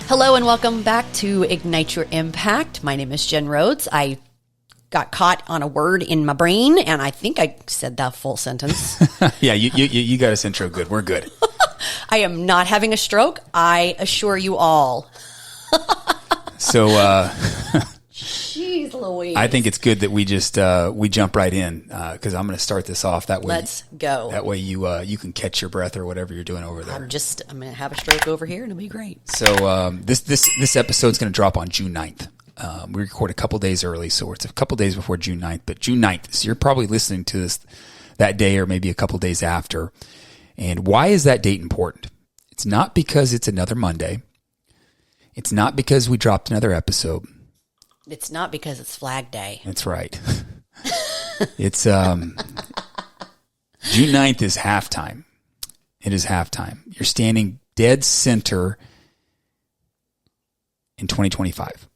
Hello and welcome back to Ignite Your Impact. My name is Jen Rhodes. I got caught on a word in my brain, and I think I said that full sentence. Yeah, you got us intro good. We're good. I am not having a stroke. I assure you all. So, Jeez Louise. I think it's good that we just we jump right in because I'm going to start this off that way. Let's go. That way you can catch your breath or whatever you're doing over there. I'm going to have a stroke over here, and it'll be great. So this episode's going to drop on June 9th. We record a couple days early, so it's a couple days before June 9th. But June 9th, so you're probably listening to this that day or maybe a couple days after. And why is that date important? It's not because it's another Monday. It's not because we dropped another episode. It's not because it's Flag Day. That's right. It's June 9th is halftime. It is halftime. You're standing dead center in 2025.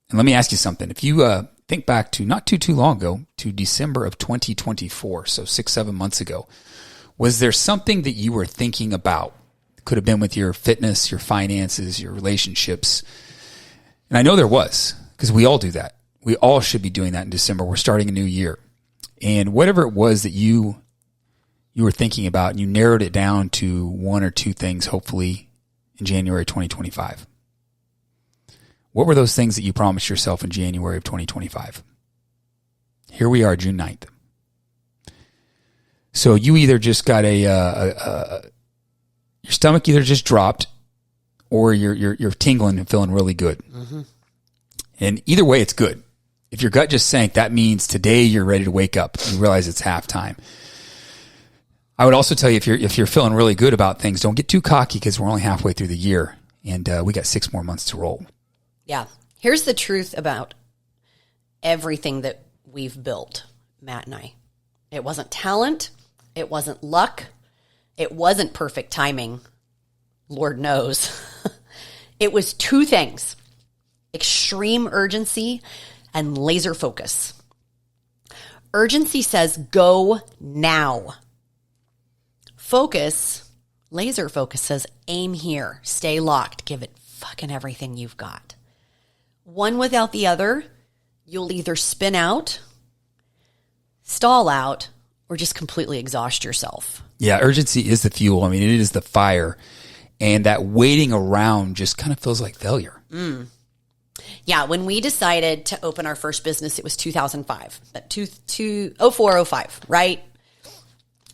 And let me ask you something. If you think back to not too long ago, to December of 2024, so 6-7 months ago, was there something that you were thinking about? Could have been with your fitness, your finances, your relationships. And I know there was, because we all do that. We all should be doing that in December. We're starting a new year. And whatever it was that you were thinking about, and you narrowed it down to one or two things, hopefully, in January 2025. What were those things that you promised yourself in January of 2025? Here we are, June 9th. So you either just got your stomach either just dropped, or you're tingling and feeling really good. Mm-hmm. And either way, it's good. If your gut just sank, that means today you're ready to wake up. You realize it's halftime. I would also tell you if you're feeling really good about things, don't get too cocky because we're only halfway through the year, and we got 6 more months to roll. Yeah. Here's the truth about everything that we've built, Matt and I. It wasn't talent. It wasn't luck. It wasn't perfect timing. Lord knows. It was two things: extreme urgency and laser focus. Urgency says go now. Laser focus says aim here, stay locked, give it fucking everything you've got. One without the other, you'll either spin out, stall out, or just completely exhaust yourself. Yeah, urgency is the fuel. I mean, it is the fire. And that waiting around just kind of feels like failure. Yeah, when we decided to open our first business, it was 2005. 04, right?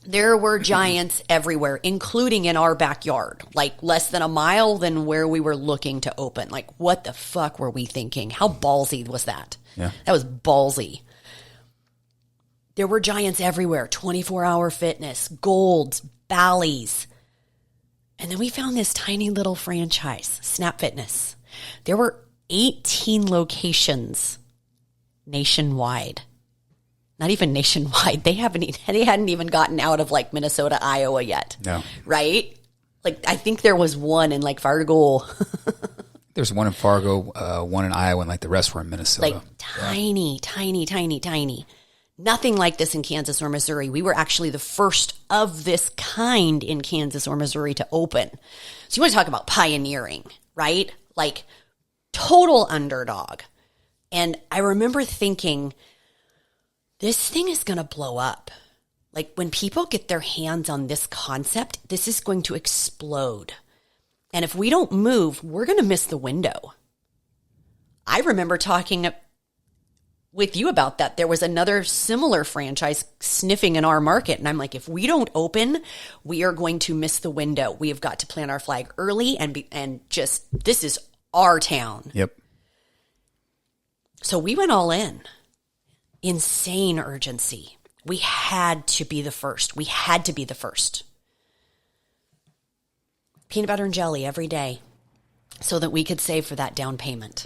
There were giants everywhere, including in our backyard, like less than a mile than where we were looking to open. Like, what the fuck were we thinking? How ballsy was that? Yeah. That was ballsy. There were giants everywhere, 24-hour fitness, Golds, Bally's. And then we found this tiny little franchise, Snap Fitness. There were 18 locations nationwide. Not even nationwide. They hadn't even gotten out of like Minnesota, Iowa yet. No. Right? Like, I think there was one in like Fargo. There's one in Fargo, one in Iowa, and like the rest were in Minnesota. Like tiny, tiny, tiny, tiny. Nothing like this in Kansas or Missouri. We were actually the first of this kind in Kansas or Missouri to open. So you want to talk about pioneering, right? Like total underdog. And I remember thinking, this thing is going to blow up. Like when people get their hands on this concept, this is going to explode. And if we don't move, we're going to miss the window. I remember talking with you about that. There was another similar franchise sniffing in our market. And I'm like, if we don't open, we are going to miss the window. We have got to plant our flag early and just, this is our town. Yep. So we went all in. Insane urgency. We had to be the first. We had to be the first. Peanut butter and jelly every day so that we could save for that down payment.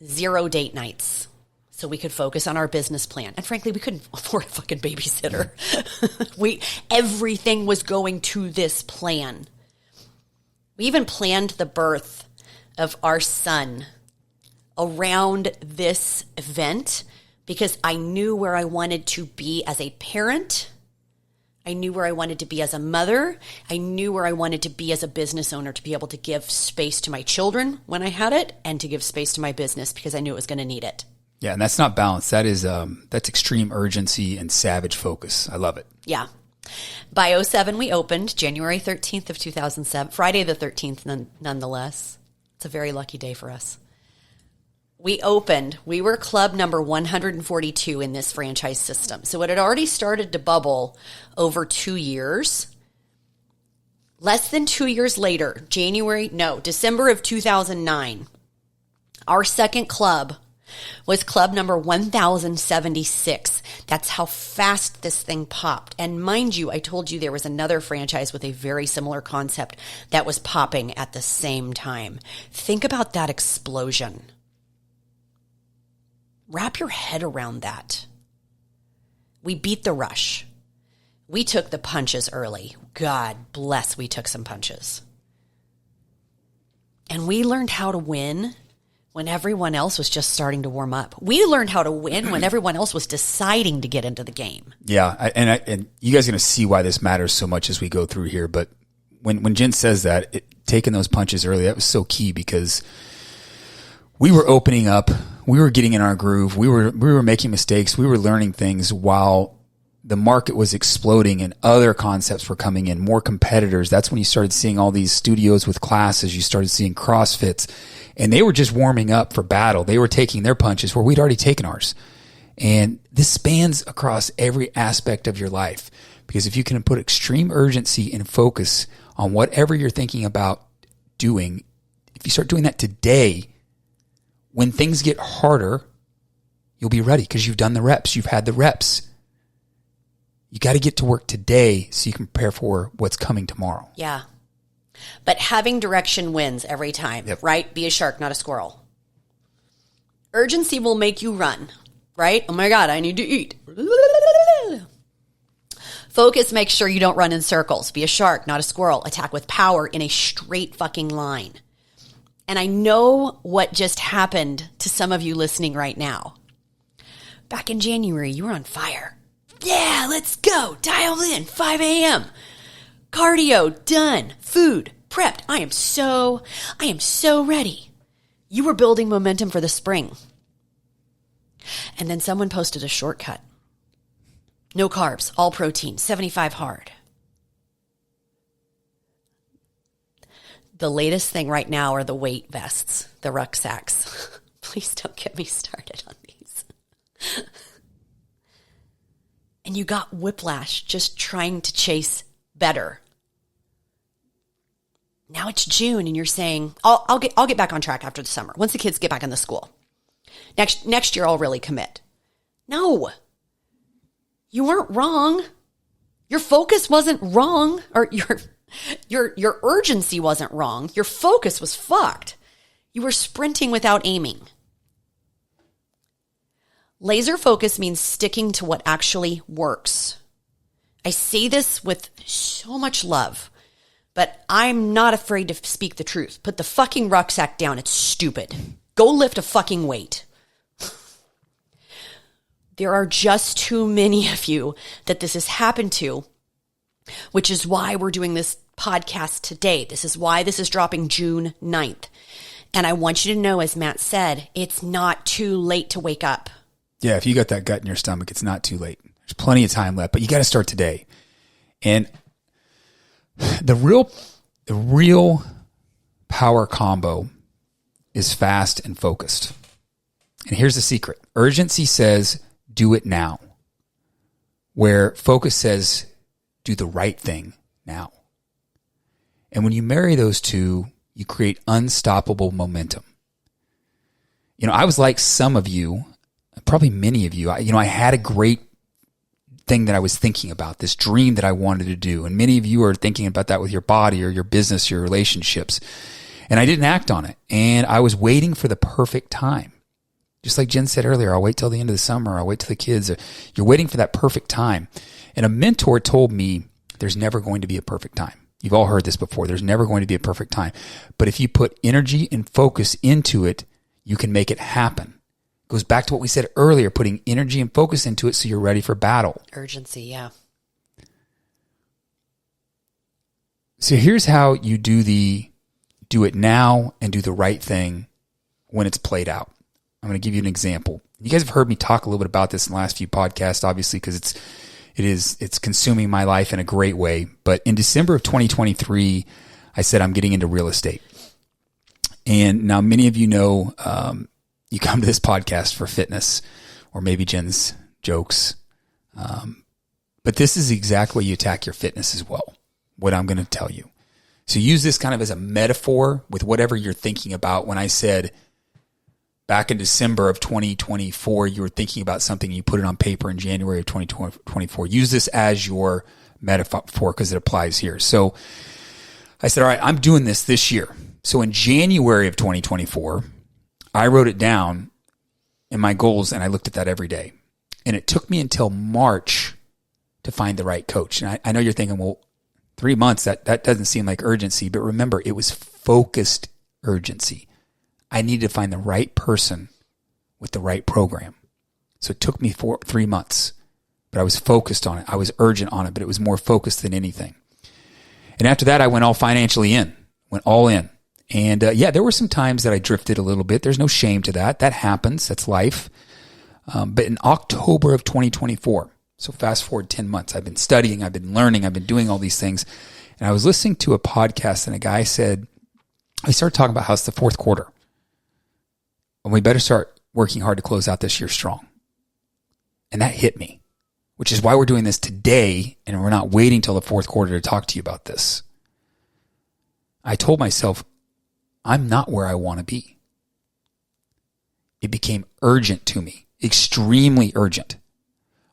0 date nights so we could focus on our business plan. And frankly, we couldn't afford a fucking babysitter. Everything was going to this plan. We even planned the birth of our son around this event because I knew where I wanted to be as a parent, I knew where I wanted to be as a mother. I knew where I wanted to be as a business owner, to be able to give space to my children when I had it and to give space to my business because I knew it was going to need it. Yeah, and that's not balance. That is that's extreme urgency and savage focus. I love it. Yeah. By 2007, we opened January 13th of 2007, Friday the 13th, nonetheless. It's a very lucky day for us. We opened, we were club number 142 in this franchise system. So it had already started to bubble over 2 years. Less than 2 years later, December of 2009, our second club was club number 1076. That's how fast this thing popped. And mind you, I told you there was another franchise with a very similar concept that was popping at the same time. Think about that explosion. Wrap your head around that. We beat the rush. We took the punches early. God bless, we took some punches. And we learned how to win when everyone else was just starting to warm up. We learned how to win when everyone else was deciding to get into the game. Yeah, and you guys are going to see why this matters so much as we go through here. But when Jen says that, taking those punches early, that was so key because we were opening up, we were getting in our groove, we were making mistakes, we were learning things while the market was exploding and other concepts were coming in, more competitors. That's when you started seeing all these studios with classes, you started seeing CrossFits, and they were just warming up for battle. They were taking their punches where we'd already taken ours. And this spans across every aspect of your life, because if you can put extreme urgency and focus on whatever you're thinking about doing, if you start doing that today, when things get harder, you'll be ready because you've done the reps. You've had the reps. You got to get to work today so you can prepare for what's coming tomorrow. Yeah. But having direction wins every time, right? Be a shark, not a squirrel. Urgency will make you run, right? Oh my God, I need to eat. Focus makes sure you don't run in circles. Be a shark, not a squirrel. Attack with power in a straight fucking line. And I know what just happened to some of you listening right now. Back in January, you were on fire. Yeah, let's go. Dial in. 5 a.m. Cardio done. Food prepped. I am so ready. You were building momentum for the spring. And then someone posted a shortcut. No carbs, all protein, 75 hard. The latest thing right now are the weight vests, the rucksacks. Please don't get me started on these. And you got whiplash just trying to chase better. Now it's June and you're saying, I'll get back on track after the summer. Once the kids get back in the school. Next year I'll really commit. No. You weren't wrong. Your focus wasn't wrong, or your urgency wasn't wrong. Your focus was fucked. You were sprinting without aiming. Laser focus means sticking to what actually works. I say this with so much love, but I'm not afraid to speak the truth. Put the fucking rucksack down. It's stupid. Go lift a fucking weight. There are just too many of you that this has happened to, which is why we're doing this podcast today. This is why this is dropping June 9th. And I want you to know, as Matt said, it's not too late to wake up. Yeah, if you got that gut in your stomach, it's not too late. There's plenty of time left, but you got to start today. And the real power combo is fast and focused. And here's the secret. Urgency says, do it now. Where focus says, do the right thing now. And when you marry those two, you create unstoppable momentum. You know, I was like some of you, probably many of you. I had a great thing that I was thinking about, this dream that I wanted to do. And many of you are thinking about that with your body or your business, your relationships. And I didn't act on it. And I was waiting for the perfect time. Just like Jen said earlier, I'll wait till the end of the summer. I'll wait till the kids. You're waiting for that perfect time. And a mentor told me there's never going to be a perfect time. You've all heard this before. There's never going to be a perfect time. But if you put energy and focus into it, you can make it happen. It goes back to what we said earlier, putting energy and focus into it so you're ready for battle. Urgency, yeah. So here's how you do it now and do the right thing when it's played out. I'm going to give you an example. You guys have heard me talk a little bit about this in the last few podcasts, obviously, because it's consuming my life in a great way. But in December of 2023, I said I'm getting into real estate. And now many of you know you come to this podcast for fitness or maybe Jen's jokes. But this is exactly you attack your fitness as well, what I'm going to tell you. So use this kind of as a metaphor with whatever you're thinking about. When I said back in December of 2024, you were thinking about something, you put it on paper in January of 2024. Use this as your metaphor because it applies here. So I said, all right, I'm doing this year. So in January of 2024, I wrote it down in my goals and I looked at that every day. And it took me until March to find the right coach. And I know you're thinking, well, 3 months, that doesn't seem like urgency. But remember, it was focused urgency. I needed to find the right person with the right program. So it took me 3 months, but I was focused on it. I was urgent on it, but it was more focused than anything. And after that, I went all in. And there were some times that I drifted a little bit. There's no shame to that. That happens. That's life. But in October of 2024, so fast forward 10 months, I've been studying, I've been learning, I've been doing all these things. And I was listening to a podcast and a guy said, we started talking about how it's the fourth quarter. And we better start working hard to close out this year strong. And that hit me, which is why we're doing this today and we're not waiting till the fourth quarter to talk to you about this. I told myself, I'm not where I want to be. It became urgent to me, extremely urgent.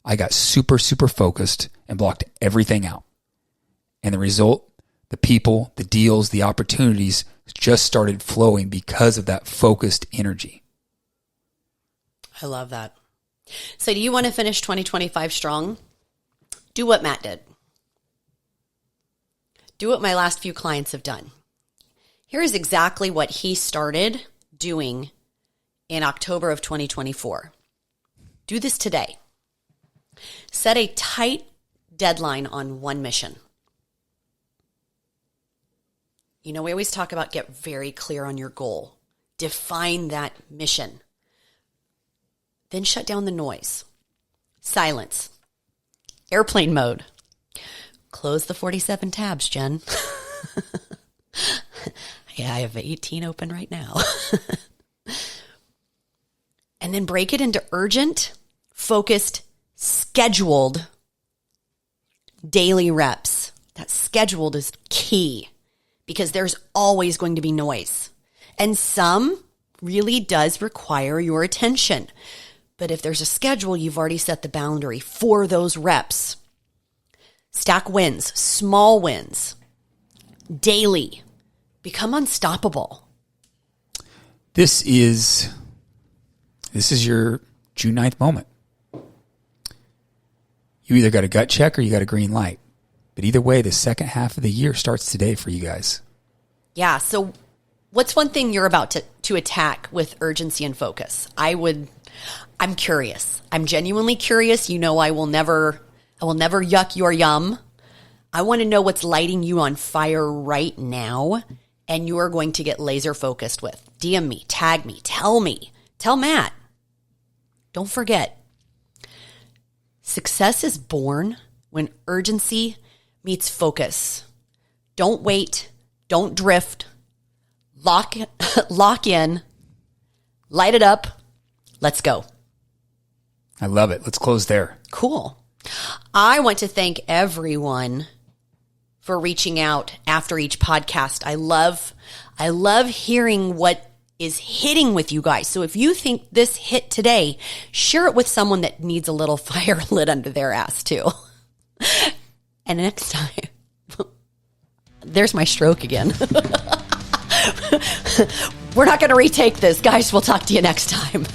I got super, super focused and blocked everything out. And the result, the people, the deals, the opportunities just started flowing because of that focused energy. I love that. So do you want to finish 2025 strong? Do what Matt did. Do what my last few clients have done. Here is exactly what he started doing in October of 2024. Do this today. Set a tight deadline on one mission. You know, we always talk about get very clear on your goal. Define that mission. Then shut down the noise. Silence. Airplane mode. Close the 47 tabs, Jen. Yeah, I have 18 open right now. And then break it into urgent, focused, scheduled daily reps. That scheduled is key because there's always going to be noise. And some really does require your attention. But if there's a schedule, you've already set the boundary for those reps. Stack wins, small wins, daily. Become unstoppable. This is your June 9th moment. You either got a gut check or you got a green light. But either way, the second half of the year starts today for you guys. Yeah. So what's one thing you're about to attack with urgency and focus? I'm curious. I'm genuinely curious. You know, I will never yuck your yum. I want to know what's lighting you on fire right now. And you are going to get laser focused with. DM me, tag me, tell Matt. Don't forget. Success is born when urgency meets focus. Don't wait. Don't drift. Lock in. Light it up. Let's go. I love it. Let's close there. Cool. I want to thank everyone for reaching out after each podcast. I love hearing what is hitting with you guys. So if you think this hit today, share it with someone that needs a little fire lit under their ass too. And next time, there's my stroke again. We're not going to retake this, guys. We'll talk to you next time.